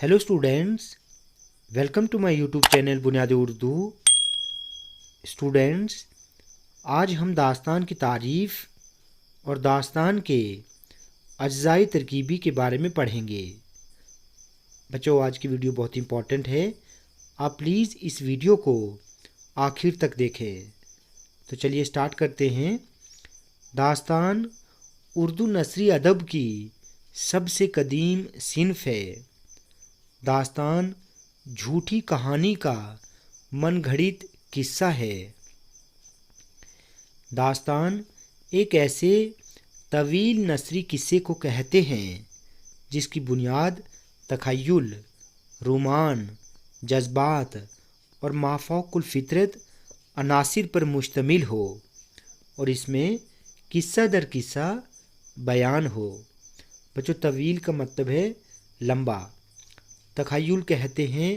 Hello students, welcome to my YouTube channel बुनियादी Urdu. Students, आज हम दास्तान की तारीफ़ और दास्तान के अज्ज़ाए तरकीबी के बारे में पढ़ेंगे। बच्चों, आज की वीडियो बहुत इंपॉर्टेंट है। आप प्लीज़ इस वीडियो को आखिर तक देखें। तो चलिए स्टार्ट करते हैं। दास्तान उर्दू नसरी अदब की सबसे कदीम सिन्फ़ है। दास्तान झूठी कहानी का मनगढ़ंत किस्सा है। दास्तान एक ऐसे तवील नसरी किस्से को कहते हैं जिसकी बुनियाद तख़य्युल, रोमान, जज्बात और माफ़ौक़ुल फ़ितरत अनासिर पर मुश्तमिल हो और इसमें किस्सा दर किस्सा बयान हो। बच्चों, तवील का मतलब है लंबा, तख़य्युल कहते हैं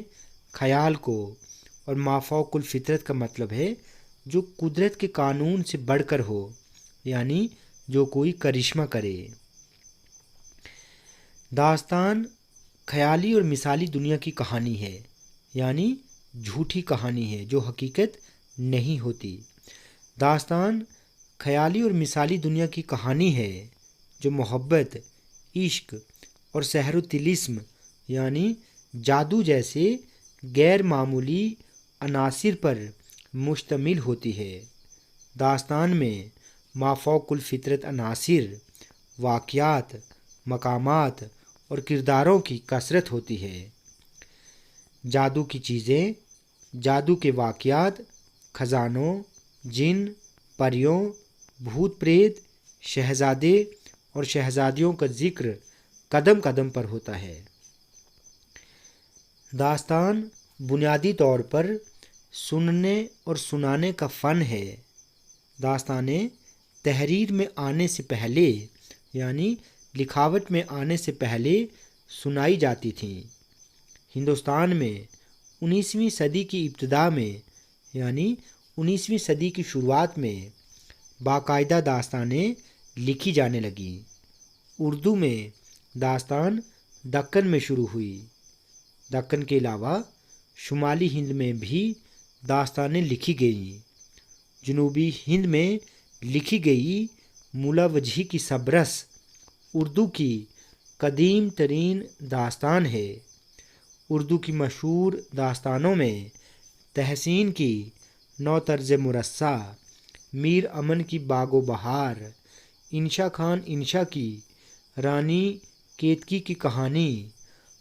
ख़याल को, और माफ़ौक़ुल फ़ितरत का मतलब है जो कुदरत के कानून से बढ़कर हो, यानी जो कोई करिश्मा करे। दास्तान ख़याली और मिसाली दुनिया की कहानी है, यानी झूठी कहानी है जो हकीकत नहीं होती। दास्तान ख़याली और मिसाली दुनिया की कहानी है जो मोहब्बत, इश्क और सहर तिलिस्म यानी जादू जैसे गैर मामूली अनासिर पर मुश्तमिल होती है। दास्तान में माफ़ौक़ुल फ़ितरत अनासिर, वाक़यात, मकामात और किरदारों की कसरत होती है। जादू की चीज़ें, जादू के वाक़यात, ख़जानों, जिन, परियों, भूत प्रेत, शहज़ादे और शहज़ादियों का ज़िक्र कदम कदम पर होता है। दास्तान बुनियादी तौर पर सुनने और सुनाने का फ़न है। दास्तानें तहरीर में आने से पहले, यानी लिखावट में आने से पहले सुनाई जाती थीं। हिंदुस्तान में 19वीं सदी की इब्तिदा में, यानी 19वीं सदी की शुरुआत में बाकायदा दास्तानें लिखी जाने लगीं। उर्दू में दास्तान दक्कन में शुरू हुई। दक्कन के अलावा शुमाली हिंद में भी दास्तानें लिखी गईं। जनूबी हिंद में लिखी गई मुला वजही की सबरस उर्दू की कदीम तरीन दास्तान है। उर्दू की मशहूर दास्तानों में तहसीन की नौ तर्ज मुरस्सा, मीर अमन की बागो बहार, इंशा खान इंशा की रानी केतकी की कहानी,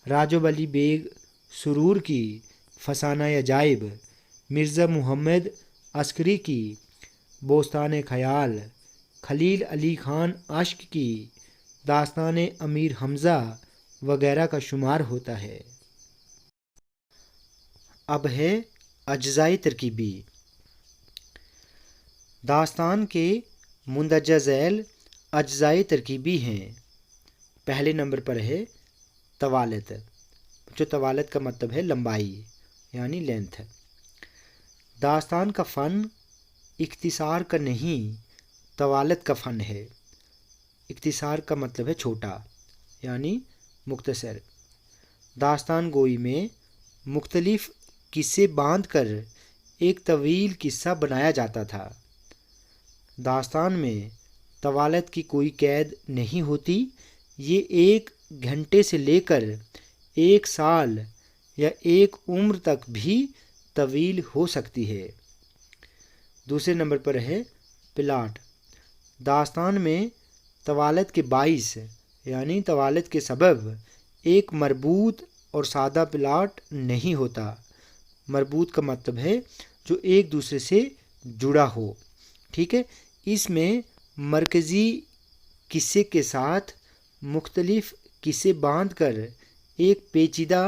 राजब अली बेग सुरूर की फसाना अजाइब, मिर्ज़ा मुहम्मद अस्करी की बोस्तान ख़याल, खलील अली खान आश्क की दास्तान अमीर हमज़ा वगैरह का शुमार होता है। अब है अज्ज़ाए तरकीबी। दास्तान के मुंदरजा झैल अज्ज़ाए तरकीबी हैं। पहले नंबर पर है तवालत। जो तवालत का मतलब है लंबाई, यानी लेंथ। दास्तान का फ़न इख्तिसार का नहीं, तवालत का फ़न है। इख्तिसार का मतलब है छोटा, यानी मुख्तसर। दास्तान गोई में मुख्तलिफ किस्से बांध कर एक तवील किस्सा बनाया जाता था। दास्तान में तवालत की कोई कैद नहीं होती। ये 1 घंटे से लेकर 1 साल या 1 उम्र तक भी तवील हो सकती है। दूसरे नंबर पर है प्लाट। दास्तान में तवालत के बाइस, यानी तवालत के सबब एक मरबूत और सादा प्लाट नहीं होता। मरबूत का मतलब है जो एक दूसरे से जुड़ा हो, ठीक है। इसमें मरकज़ी किस्से के साथ मुख्तलिफ किस्से बांध कर एक पेचीदा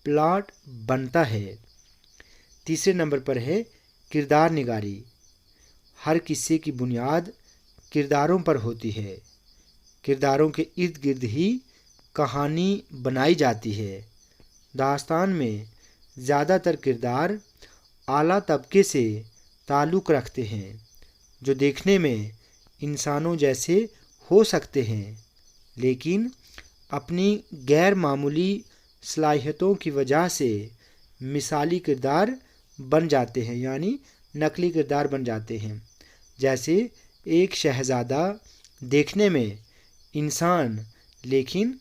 प्लाट बनता है। तीसरे नंबर पर है किरदार निगारी। हर किस्से की बुनियाद किरदारों पर होती है। किरदारों के इर्द गिर्द ही कहानी बनाई जाती है। दास्तान में ज़्यादातर किरदार आला तबके से ताल्लुक़ रखते हैं जो देखने में इंसानों जैसे हो सकते हैं, लेकिन अपनी गैर मामूली صلاحیتوں کی وجہ سے مثالی کردار بن جاتے ہیں، یعنی نقلی کردار بن جاتے ہیں۔ جیسے ایک شہزادہ دیکھنے میں انسان لیکن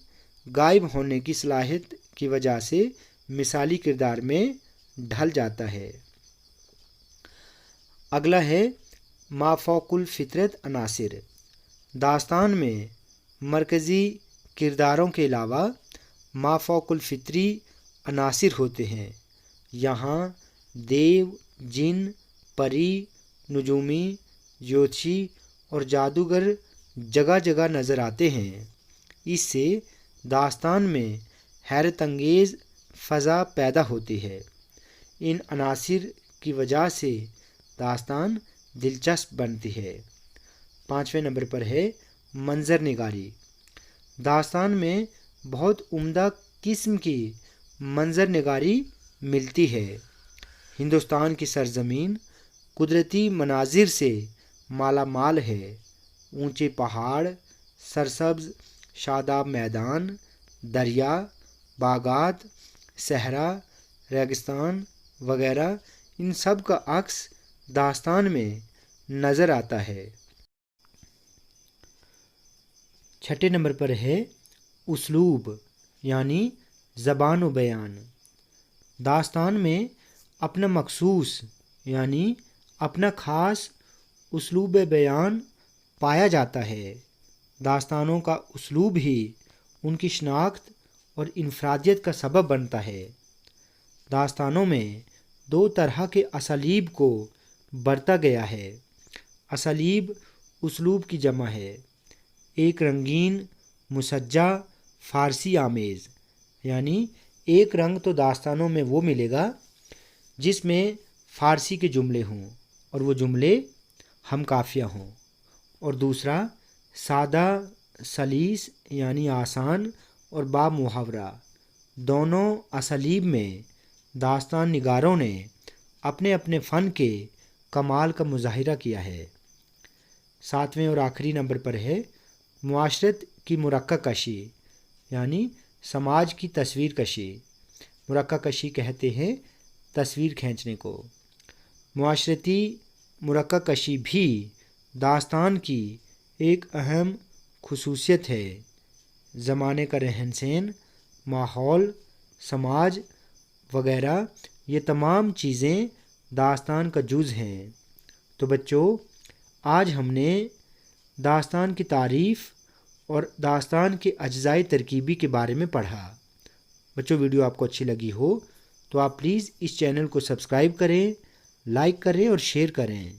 غائب ہونے کی صلاحیت کی وجہ سے مثالی کردار میں ڈھل جاتا ہے۔ اگلا ہے مافوق الفطرت عناصر۔ داستان میں مرکزی کرداروں کے علاوہ مافوق الفطری عناصر ہوتے ہیں۔ یہاں دیو، جن، پری، نجومی، جوتشی اور جادوگر جگہ جگہ نظر آتے ہیں۔ اس سے داستان میں حیرت انگیز فضا پیدا ہوتی ہے۔ ان عناصر کی وجہ سے داستان دلچسپ بنتی ہے۔ 5ویں نمبر پر ہے منظر نگاری۔ داستان میں بہت عمدہ قسم کی منظر نگاری ملتی ہے۔ ہندوستان کی سرزمین قدرتی مناظر سے مالا مال ہے۔ اونچے پہاڑ، سرسبز شاداب میدان، دریا، باغات، صحرا، ریگستان وغیرہ، ان سب کا عکس داستان میں نظر آتا ہے۔ 6 نمبر پر ہے اسلوب یعنی زبان و بیان۔ داستان میں اپنا مخصوص یعنی اپنا خاص اسلوب بیان پایا جاتا ہے۔ داستانوں کا اسلوب ہی ان کی شناخت اور انفرادیت کا سبب بنتا ہے۔ داستانوں میں 2 طرح کے اسالیب کو برتا گیا ہے۔ اسالیب اسلوب کی جمع ہے۔ ایک رنگین، مسجع، فارسی آمیز، یعنی ایک رنگ تو داستانوں میں وہ ملے گا جس میں فارسی کے جملے ہوں اور وہ جملے ہم قافیہ ہوں، اور دوسرا سادہ، سلیس یعنی آسان اور با محاورہ۔ دونوں اسالیب میں داستان نگاروں نے اپنے اپنے فن کے کمال کا مظاہرہ کیا ہے۔ 7ویں اور آخری نمبر پر ہے معاشرت کی مرقع کشی یعنی سماج کی تصویر کشی۔ مرقع کشی کہتے ہیں تصویر کھینچنے کو۔ معاشرتی مرقع کشی بھی داستان کی ایک اہم خصوصیت ہے۔ زمانے کا رہن سہن، ماحول، سماج وغیرہ یہ تمام چیزیں داستان کا جز ہیں۔ تو بچوں، آج ہم نے داستان کی تعریف اور داستان کے اجزائے ترکیبی کے بارے میں پڑھا۔ بچوں، ویڈیو آپ کو اچھی لگی ہو تو آپ پلیز اس چینل کو سبسکرائب کریں، لائک کریں اور شیئر کریں۔